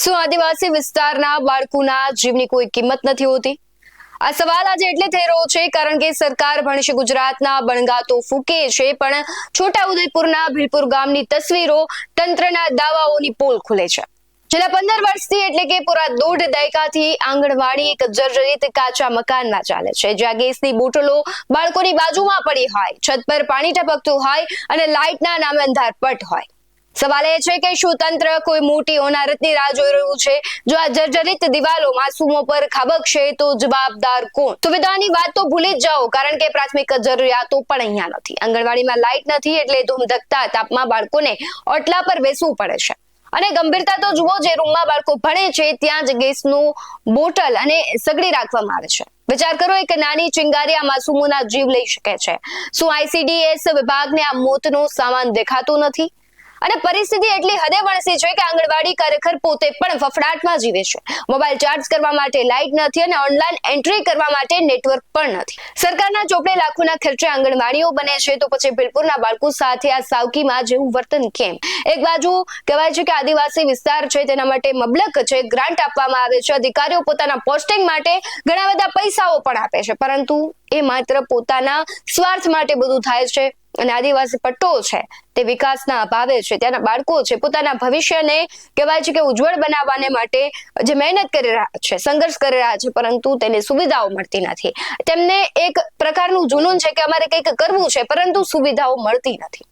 શું આદિવાસી વિસ્તારના બાળકોના જીવની કોઈ કિંમત નથી હોતી? આ સવાલ આજે એટલે થઈ રહ્યો છે કારણ કે સરકાર ભણશે ગુજરાતના બણગાતો ફૂકે છે, પણ છોટાઉદેપુરના ભીલપુર ગામની તસવીરો તંત્રના દાવાઓની પોલ ખુલે છે. છેલ્લા 15 વર્ષથી એટલે કે પૂરા દોઢ દાયકાથી આંગણવાડી એક જર્જરિત કાચા મકાનમાં ચાલે છે, જ્યાં ગેસની બોટલો બાળકોની બાજુમાં પડી હોય, છત પર પાણી ટપકતું હોય અને લાઇટના નામે અંધારપટ હોય. સવાલ એ છે કે શું તંત્ર કોઈ મોટી હોનારતની રાહ જોઈ રહ્યું છે? જો આ જર્જરિત દિવાલો માસૂમો પર ખાબકશે તો જવાબદાર કોણ? સુવિધાની વાત તો ભૂલી જ જાઓ, કારણ કે પ્રાથમિક જરૂરિયાતો પણ અહીંયા નથી. આંગણવાડીમાં લાઇટ નથી એટલે ધૂમધકતા તાપમાં બાળકોને ઓટલા પર બેસવું પડે છે. અને ગંભીરતા તો જુઓ, જે રૂમમાં બાળકો ભણે છે ત્યાં જ ગેસનું બોટલ અને સગડી રાખવામાં આવે છે. વિચાર કરો, એક નાની ચિંગારી આ માસૂમોના જીવ લઈ શકે છે. શું ICDS વિભાગને આ મોતનો સામાન દેખાતો નથી? અને પરિસ્થિતિ એટલી હદે વણસી છે કે આંગણવાડી ખરેખર પોતે પણ ફફડાટમાં જીવે છે. મોબાઈલ ચાર્જ કરવા માટે લાઇટ નથી અને ઓનલાઈન એન્ટ્રી કરવા માટે નેટવર્ક પણ નથી. સરકારના ચોપડે લાખોના ખર્ચે આંગણવાડીઓ બને છે, તો પછી ભીલપુરના બાળકો સાથે આ સાવકીમાં જેવું વર્તન કેમ? એક બાજુ કહેવાય છે કે આદિવાસી વિસ્તાર છે તેના માટે મબલક છે, ગ્રાન્ટ આપવામાં આવે છે, અધિકારીઓ પોતાના પોસ્ટિંગ માટે ઘણા બધા પૈસાઓ પણ આપે છે, પરંતુ એ માત્ર પોતાના સ્વાર્થ માટે બધું થાય છે. અને આદિવાસી પટ્ટો છે તે વિકાસના અભાવે છે. ત્યાંના બાળકો છે પોતાના ભવિષ્યને કહેવાય છે કે ઉજ્જવળ બનાવવાને માટે જે મહેનત કરી રહ્યા છે, સંઘર્ષ કરી રહ્યા છે, પરંતુ તેને સુવિધાઓ મળતી નથી. તેમને એક પ્રકારનું જુનૂન છે કે અમારે કંઈક કરવું છે, પરંતુ સુવિધાઓ મળતી નથી.